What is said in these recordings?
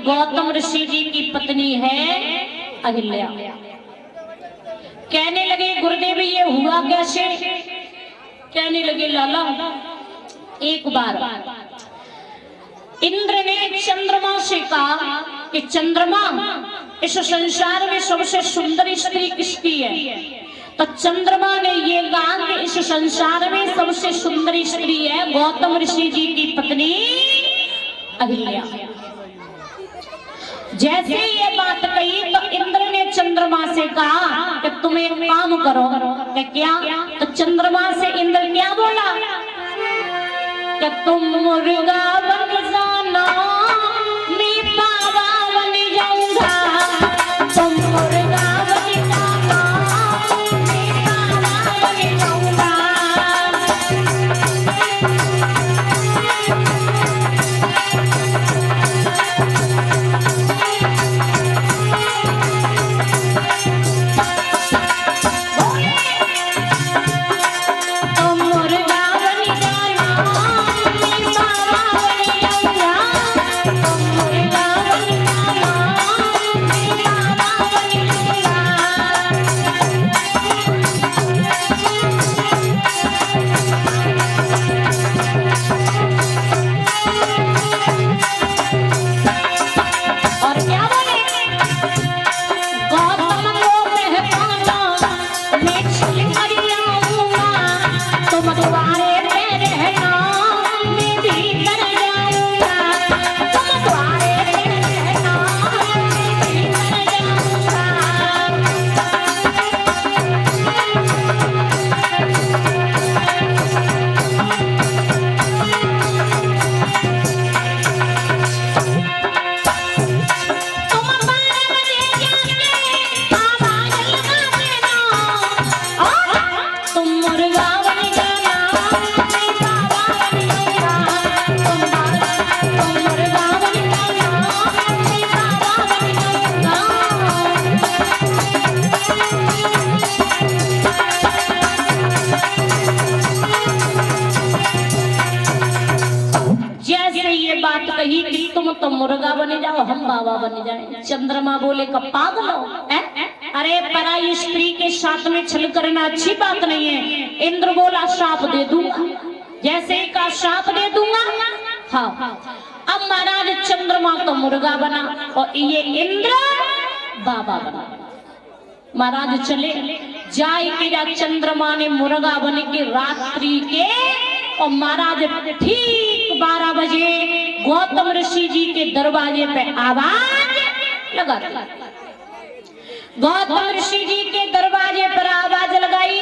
गौतम ऋषि जी की पत्नी है अहिल्या। कहने लगे गुरुदेव ये हुआ कैसे? कहने लगे लाला एक बार इंद्र ने चंद्रमा से कहा कि चंद्रमा इस संसार में सबसे सुंदर स्त्री किसकी है? तो चंद्रमा ने ये कहा कि इस संसार में सबसे सुंदर स्त्री है गौतम ऋषि जी की पत्नी अहिल्या। जैसे ये बात कही तो इंद्र ने चंद्रमा से कहा कि तुम एक काम करो। कि क्या? तो चंद्रमा से इंद्र क्या बोला कि तुम मुर्गा बन जाना मैं बाबा बन जाऊंगा। तुम मुर्गा बन जाना मैं बाबा बन जाऊंगा। तुम मुर्गा बने जाओ हम बाबा बने जाए। चंद्रमा बोले कब पागल हो? अरे पराई स्त्री के साथ में छल करना अच्छी बात नहीं है। इंद्र बोला श्राप दे दूंगा। जैसे ही का श्राप दे दूंगा। हाँ अब महाराज चंद्रमा तो मुर्गा बना और ये इंद्र बाबा बना। महाराज चले जाए कि चंद्रमा ने मुर्गा बने के रात्रि के और महाराज ठीक 12 बजे गौतम ऋषि जी के दरवाजे पे आवाज लगा। गौतम ऋषि जी के दरवाजे पर आवाज लगाई।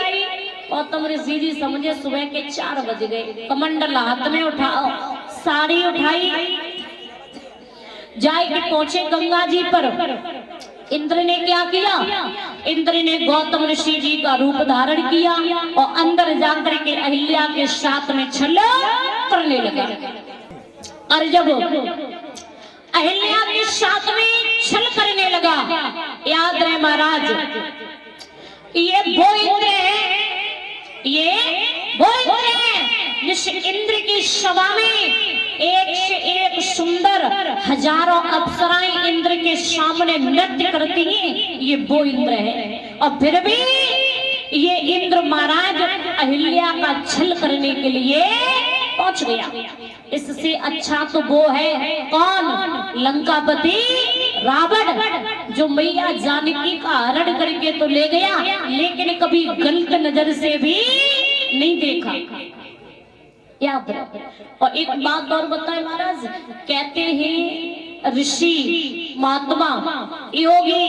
गौतम ऋषि जी समझे सुबह के 4 बज गए। कमंडल हाथ में उठाओ, साड़ी उठाई, जाए के पहुंचे गंगा जी पर। इंद्र ने क्या किया? इंद्र ने गौतम ऋषि जी का रूप धारण किया और अंदर जाकर के अहिल्या के साथ में छल करने लगा। और जब अहिल्या के साथ में छल करने लगा, याद रहे महाराज ये वो इंद्र है, ये वो इंद्र है जिस इंद्र की सभा में एक से एक सुंदर हजारों अप्सराएं इंद्र के सामने नृत्य करती हैं। ये वो इंद्र है और फिर भी ये इंद्र महाराज अहिल्या का छल करने के लिए पहुंच गया। इससे अच्छा तो वो है कौन? लंकापति रावण, जो मैया जानकी का हरण करके तो ले गया लेकिन कभी गलत नजर से भी नहीं देखा। याद रखो। और एक बात और बताए महाराज, कहते हैं ऋषि महात्मा योगी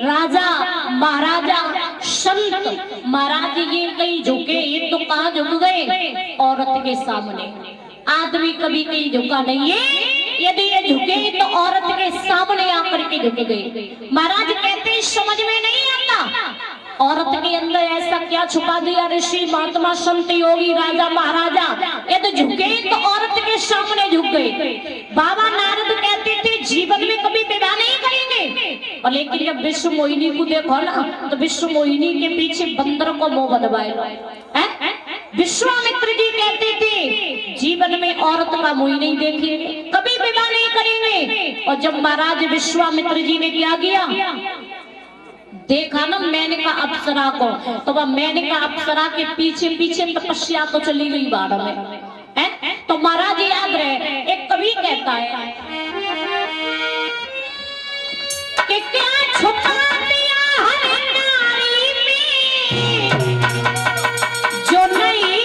राजा महाराजा संत महाराज ये कहीं झुके, ये तो कहाँ झुक गए? औरत के सामने। आदमी कभी कहीं झुका नहीं है, यदि ये झुके तो औरत के सामने आकर के झुक गए। महाराज कहते समझ में नहीं आता औरत के अंदर ऐसा क्या छुपा दिया ऋषि महात्मा संत योगी राजा महाराजा? ये तो झुके तो औरत के सामने झुक गए। बाबा नारद कहते थे जीवन में कभी विवाह नहीं करेंगे, और लेकिन जब विश्व मोहिनी को देखो ना तो विश्व मोहिनी के पीछे बंदर को मुंह बनवाए। विश्वामित्र जी कहते थे जीवन में औरत का मुंह नहीं देखेंगे, कभी विवाह नहीं करेंगे। और जब महाराज विश्वामित्र जी ने क्या किया, देखा ना मेनका अप्सरा को, तो वह मेनका अप्सरा के पीछे पीछे तपस्या तो चली गई बाढ़ में है। तो महाराज याद रहे, एक कवि कहता है कि क्या छुपा दिया हर नारी में जो नहीं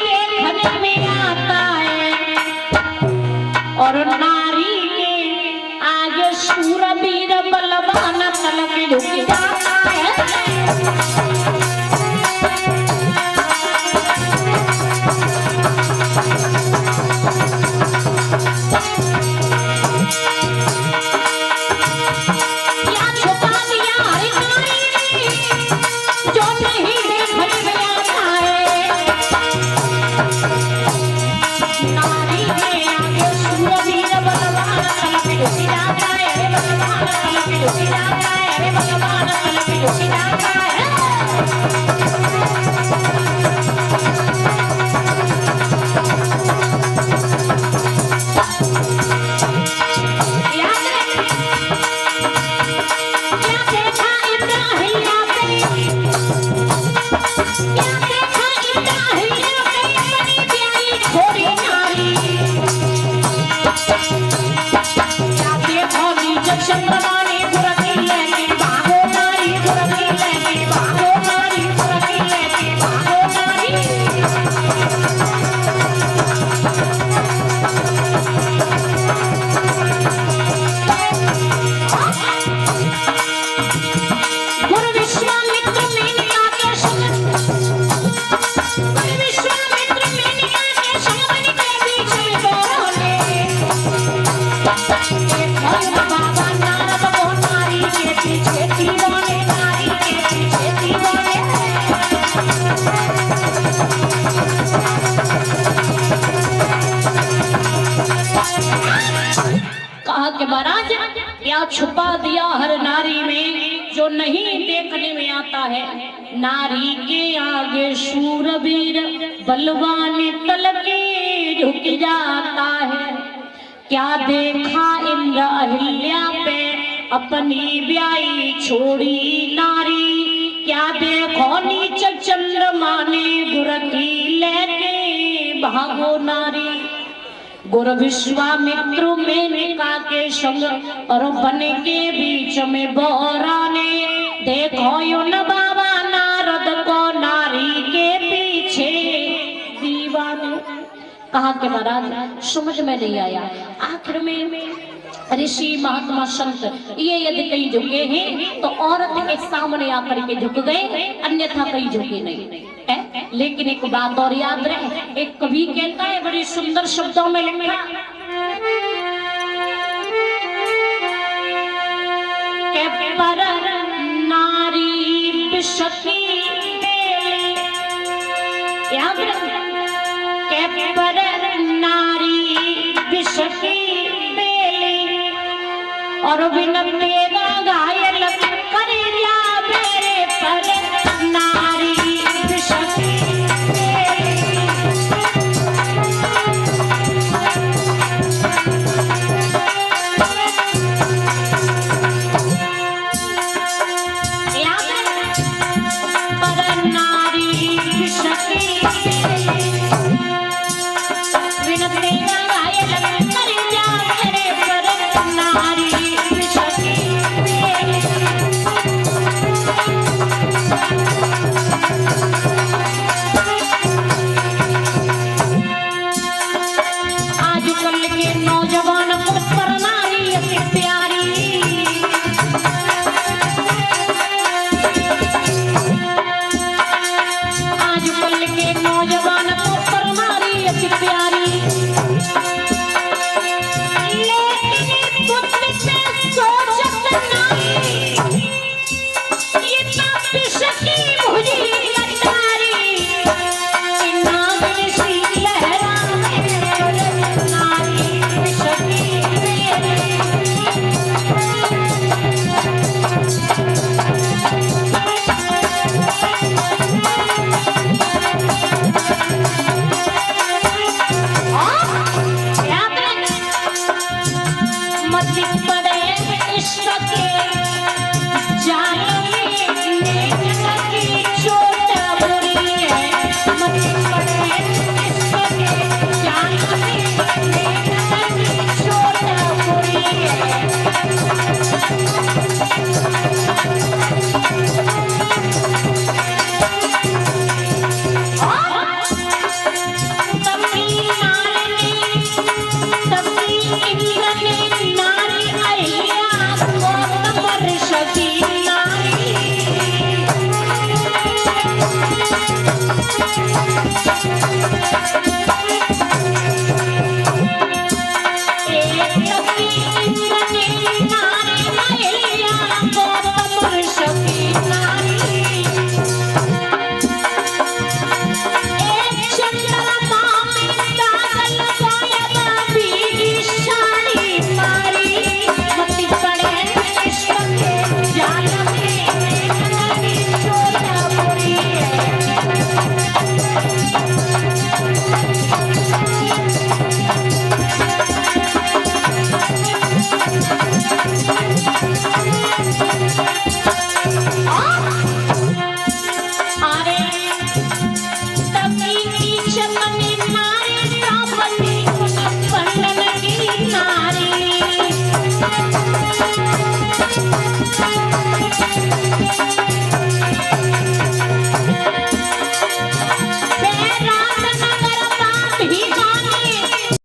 देखने में आता है, और नारी के आगे शूरवीर बलवान तलक झुक जाता है। महाराज क्या छुपा दिया हर नारी में जो नहीं देखने में आता है, नारी के आगे शूरवीर बलवान तलके झुक जाता है। क्या देखा इंद्र अहिल्या पे अपनी ब्याई छोड़ी नारी, क्या देखो नीच चंद्रमा ने गुरकी लेके भागो नारी। गुरु विश्वामित्र मेनका के संग और वन के बीच में बोरा ने देखो युन बाबा नारद को नारी के पीछे दीवाने। कहा के महाराज समझ में नहीं आया। आखिर में ऋषि महात्मा संत ये यदि कहीं झुके हैं तो औरत के सामने आकर के झुक गए, अन्यथा कहीं झुके नहीं है। लेकिन एक बात और याद रहे, एक कवि कहता है बड़ी सुंदर शब्दों में लिखा के पर नारी विषकी याद के पर नारी विषकी और विनम्र घायल कर जा मेरे पर नारी विषकी। पर नारी विषकी विनम्र घायल कर जा मेरे पर नारी विषकी।